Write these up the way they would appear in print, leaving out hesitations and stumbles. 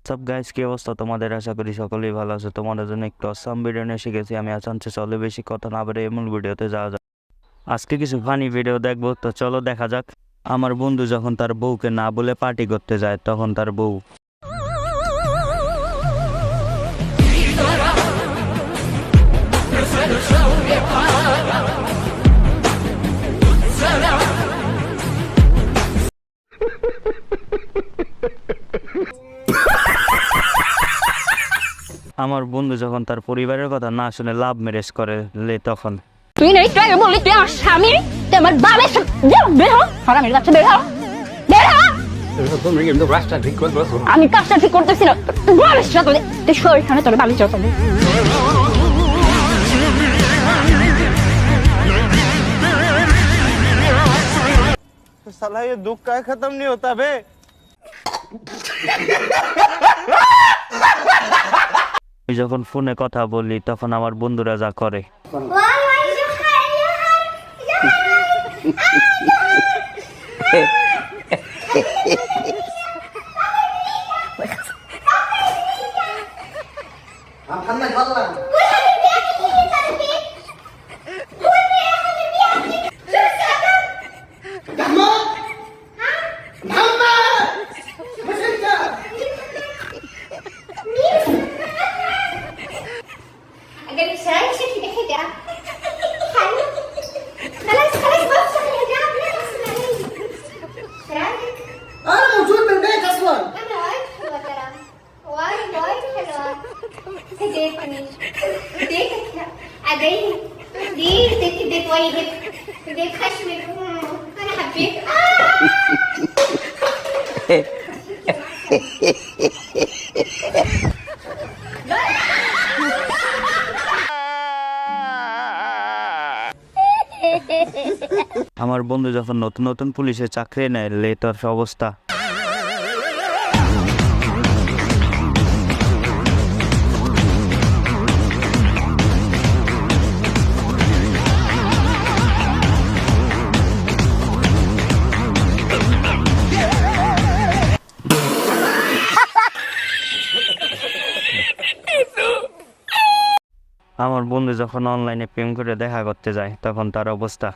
সব গাইস, কি অবস্থা তোমাদের? আশা করি সকলেই ভালো আছে। তোমাদের জন্য একটু অসাম ভিডিও নিয়ে এসে গেছি আমি। আসানছে চলে, বেশি কথা না বলে এমন ভিডিওতে যাওয়া যাক। আজকে কিছু ফানি ভিডিও দেখবো, তো চলো দেখা যাক। আমার বন্ধু যখন তার বউকে না বলে পার্টি করতে যায়, তখন তার বউ আমার বন্ধু যখন তার পরিবারের কথা না শুনে লাভ ম্যারেজ করে তখন তুই না একটু আগে বললি তুই আমার স্বামী, তুই আমার বাবার সাথে বের হ, হারামির বাচ্চা বের হ, বের হ। আমি কাজটা ঠিক করতেছি না, তুই বাবার সাথে তুই শো এখানে, তোর বাড়ি চল। साला ये दुख का खत्म नहीं होता बे। যখন ফোনে কথা বলি তখন আমার বন্ধুরা যা করে। अगर इशारा से देखेगा हेलो خلاص خلاص بفصل الحجاب لا بفصل علي رايك انا موجود بالبيت اصلا. انا وايد حلوه ترى وايد حلوه هديتني هديتك عديني ديك ويدك ديك خشمك انا حبيت আমার বন্ধু যখন নতুন নতুন পুলিশে চাকরি নেয় তার অবস্থা। আমার বন্ধু যখন অনলাইনে প্রেম করে দেখা করতে যায় তখন তার অবস্থা।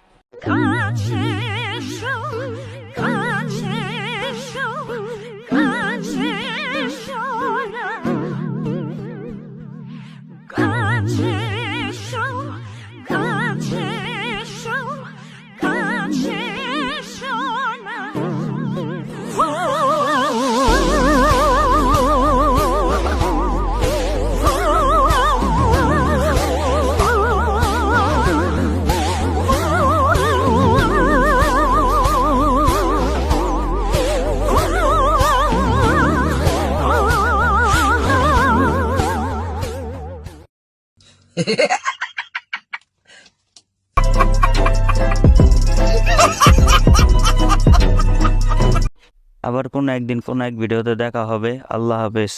আবার কোনো একদিন কোনো এক ভিডিওতে দেখা হবে। আল্লাহ হাফেজ।